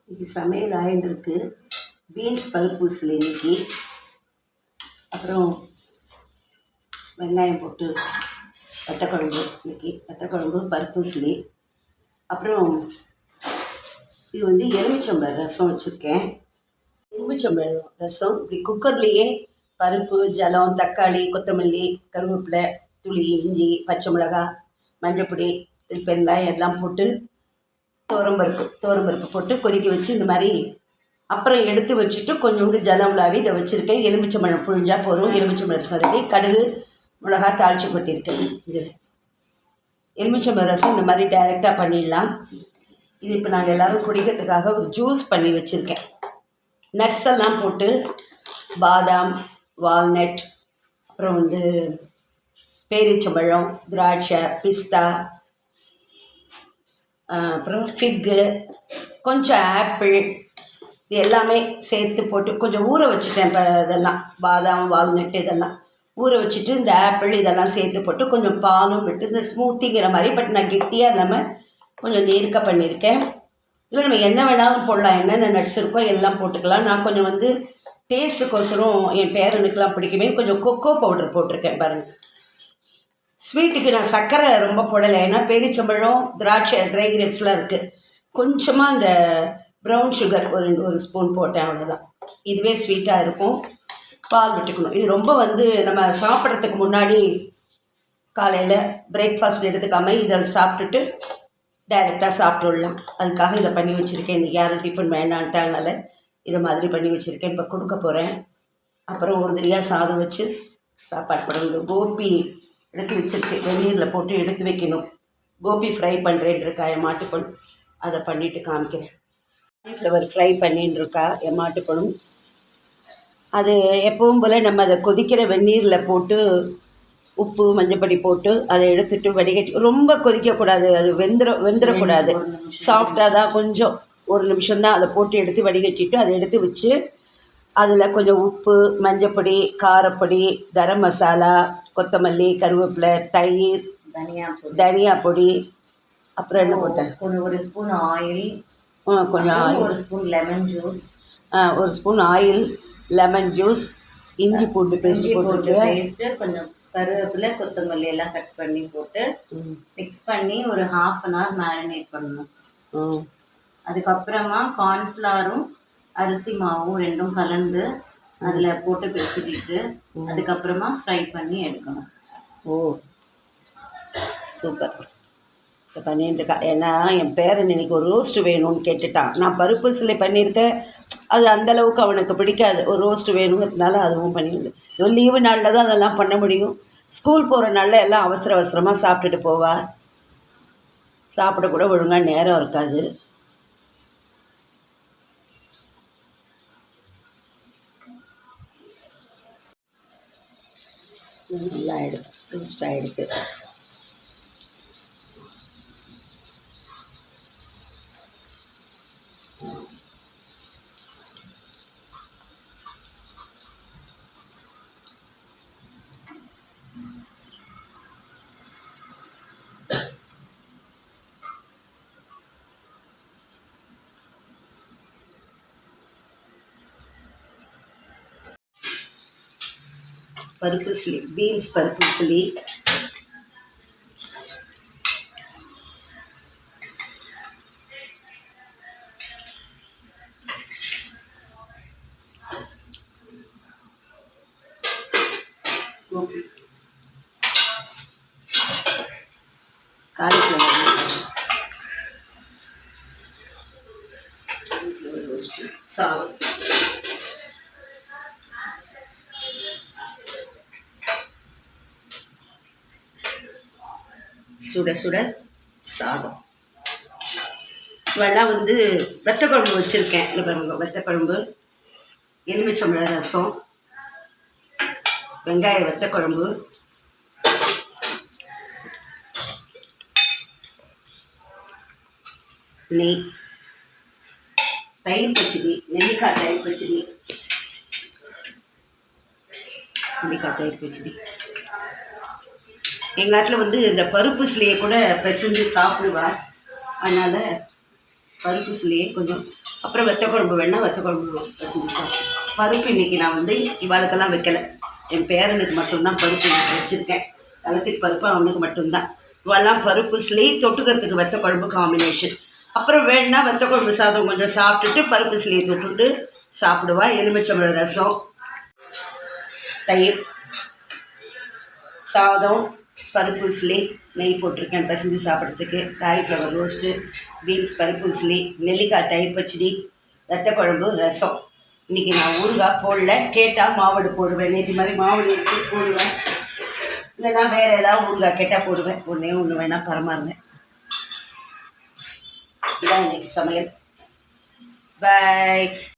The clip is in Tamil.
இன்னைக்கு சமையல் ஆயின்னு இருக்கு. பீன்ஸ் பருப்பூசல் இன்னைக்கு. அப்புறம் வெங்காயம் போட்டு வத்தக்குழம்பு. இன்னைக்கு வத்தக்குழம்பு பருப்பூசலி. அப்புறம் இது வந்து எலுமிச்சம்பழம் ரசம் வச்சுருக்கேன். எலுமிச்சம்பழம் ரசம் இப்படி குக்கர்லேயே பருப்பு, ஜலம், தக்காளி, கொத்தமல்லி, கருவேப்பிலை, துளி இஞ்சி, பச்சை மிளகாய், மஞ்சப்பொடி, பெருங்காயம் எல்லாம் போட்டு தோரம்பருப்பு போட்டு கொதிக்க வச்சு இந்த மாதிரி அப்புறம் எடுத்து வச்சுட்டு கொஞ்சோண்டு ஜலம் விளாவி இதை வச்சுருக்கேன். எலுமிச்சம்பழம் புழிஞ்சால் போதும். எலுமிச்சம்பழம் சரடி கடுகு மிளகா தாளித்து கொட்டியிருக்கேன். இதில் எலுமிச்சம்பழம் ரசம் இந்த மாதிரி டைரெக்டாக பண்ணிடலாம். இது இப்போ நாங்கள் எல்லோரும் குடிக்கிறதுக்காக ஒரு ஜூஸ் பண்ணி வச்சுருக்கேன். நட்ஸ் எல்லாம் போட்டு பாதாம், வால்நட், அப்புறம் வந்து பேரிச்சம்பழம், திராட்சை, பிஸ்தா, அப்புறம் ஃபிக்கு, கொஞ்சம் ஆப்பிள், இது எல்லாமே சேர்த்து போட்டு கொஞ்சம் ஊற வச்சுட்டேன். இப்போ இதெல்லாம் பாதாம், வால்நட் இதெல்லாம் ஊற வச்சுட்டு இந்த ஆப்பிள் இதெல்லாம் சேர்த்து போட்டு கொஞ்சம் பாலும் விட்டு இந்த ஸ்மூத்திங்கிற மாதிரி, பட் நான் கெட்டியாக இல்லாமல் கொஞ்சம் நீர்க்க பண்ணியிருக்கேன். இல்லை நம்ம என்ன வேணாலும் போடலாம், என்னென்ன நட்ஸ் இருக்கோ எல்லாம் போட்டுக்கலாம். நான் கொஞ்சம் வந்து டேஸ்ட்டுக்கோசரம் என் பேரனுக்கெலாம் பிடிக்குமே கொஞ்சம் கொக்கோ பவுடர் போட்டிருக்கேன் பாருங்கள். ஸ்வீட்டுக்கு நான் சர்க்கரை ரொம்ப போடலை, ஏன்னா பேரிச்சம்பழம், திராட்சை, ட்ரை கிரேப்ஸ்லாம் இருக்குது. கொஞ்சமாக இந்த ப்ரௌன் சுகர் ஒரு ஸ்பூன் போட்டேன், அவ்வளோதான். இதுவே ஸ்வீட்டாக இருக்கும். பால் விட்டுக்கணும். இது ரொம்ப வந்து நம்ம சாப்பிட்றதுக்கு முன்னாடி காலையில் பிரேக்ஃபாஸ்ட் எடுத்துக்காமல் இதை சாப்பிட்டுட்டு டைரெக்டாக சாப்பிட்டுடலாம். அதுக்காக இதை பண்ணி வச்சுருக்கேன். இன்றைக்கி யாரும் டிஃபன் வேண்டான்ட்டாங்கனால இதை மாதிரி பண்ணி வச்சுருக்கேன். இப்போ கொடுக்க போகிறேன். அப்புறம் ஒரு தடியாக சாதம் வச்சு சாப்பாடு போடணும். கோபி எடுத்து வச்சுருக்கு, வெந்நீரில் போட்டு எடுத்து வைக்கணும். கோபி ஃப்ரை பண்ணுறேன்ருக்கா என் மாட்டுப்பழம், அதை பண்ணிவிட்டு காமிக்கிறேன். காலிஃப்ளவர் ஃப்ரை பண்ணின்னு இருக்கா என் மாட்டுப்பழம். அது எப்பவும் போல் நம்ம அதை கொதிக்கிற வெந்நீரில் போட்டு உப்பு மஞ்சப்பொடி போட்டு அதை எடுத்துகிட்டு வடிகட்டி, ரொம்ப கொதிக்கக்கூடாது, அது வெந்துடக்கூடாது. சாஃப்டாக தான் கொஞ்சம் ஒரு நிமிஷம்தான் அதை போட்டு எடுத்து வடிகட்டிட்டு அதை எடுத்து வச்சு அதில் கொஞ்சம் உப்பு, மஞ்சப்பொடி, காரப்பொடி, கரம் மசாலா, கொத்தமல்லி, கருவேப்பிலை, தயிர், தனியா பொடி, அப்புறம் என்ன போட்டேன், ஒரு ஸ்பூன் ஆயில், கொஞ்சம் ஆயில், ஒரு ஸ்பூன் லெமன் ஜூஸ், ஒரு ஸ்பூன் ஆயில், லெமன் ஜூஸ், இஞ்சி பூண்டு பேஸ்ட் பேஸ்ட்டு, கொஞ்சம் கருவேப்பிலை, கொத்தமல்லி எல்லாம் கட் பண்ணி போட்டு மிக்ஸ் பண்ணி ஒரு 1/2 அன் ஹவர் மேரினேட் பண்ணணும். அதுக்கப்புறமா கார்ன்ஃப்ளவரும் அரிசி மாவும் ரெண்டும் கலந்து அதில் போட்டு பேசிக்கிட்டு அதுக்கப்புறமா ஃப்ரை பண்ணி எடுக்கணும். ஓ சூப்பர். இப்போ பண்ணிட்டுருக்கா. ஏன்னா என் பேரன் இன்னைக்கு ஒரு ரோஸ்ட்டு வேணும்னு கேட்டுட்டான். நான் பருப்பு சிலை பண்ணியிருக்கேன், அது அந்தளவுக்கு அவனுக்கு பிடிக்காது. ஒரு ரோஸ்ட்டு வேணுங்கிறதுனால அதுவும் பண்ணிடுது. ஒரு லீவு நாளில் தான் அதெல்லாம் பண்ண முடியும். ஸ்கூல் போகிற நாளில் எல்லாம் அவசரமாக சாப்பிட்டுட்டு போவா. சாப்பிடக்கூட ஒழுங்காக நேரம் இருக்காது. நல்லா ஆகிடும், ரோஸ்ட் ஆகிடுது. பருப்புசிலி, பீன்ஸ் பருப்புசிலி. காலிஃப்ளவர் சாதம், சுட சுட சாதம். இவெல்லாம் வந்து வத்தக்குழம்பு வச்சுருக்கேன். இல்லை பாருங்க, வத்தக்குழம்பு, எலுமிச்சம்பழம் ரசம், வெங்காய வத்தக்குழம்பு, நெய், தயிர் பச்சடி, நெல்லிக்காய் தயிர் பச்சடி, நெல்லிக்காய் தயிர் பச்சடி. எங்கள் இடத்துல வந்து இந்த பருப்புசிலையை கூட பிசைஞ்சு சாப்பிடுவார். அதனால் பருப்புசிலையை கொஞ்சம் அப்புறம் வெத்த குழம்பு வேணால் வெத்த குழம்பு செஞ்சு சாப்பிடுவோம். பருப்பு இன்றைக்கி நான் வந்து இவாளுக்கெல்லாம் வைக்கலை, என் பேரனுக்கு மட்டும்தான் பருப்பு வச்சுருக்கேன். கலத்திட்டு பருப்பு அவனுக்கு மட்டும்தான். இவெல்லாம் பருப்பு சிலி தொட்டுக்கிறதுக்கு வெத்த குழம்பு காம்பினேஷன். அப்புறம் வேணுன்னா வெத்த குழம்பு சாதம் கொஞ்சம் சாப்பிட்டுட்டு பருப்பு சிலியை தொட்டுட்டு சாப்பிடுவா. எலுமிச்சம்பழம் ரசம், தயிர் சாதம், பருப்பு உசிலி, நெய் போட்டிருக்கேன் பசஞ்சு சாப்பிட்றதுக்கு, காலிஃப்ளவர் ரோஸ்ட்டு, பீன்ஸ் பருப்பு உசிலி, நெல்லிக்காய் தயிர் பச்சடி, வெத்த குழம்பு, ரசம். இன்றைக்கி நான் ஊறுகாய் போடல, கேட்டால் மாவடு போடுவேன். நேற்று மாதிரி மாவடு எடுத்து போடுவேன், இல்லைன்னா வேறு ஏதாவது ஊறுகாய் கேட்டால் போடுவேன். ஒன்று வேணால் பரமாறுவேன். இதான் இன்றைக்கி சமையல். பாய்.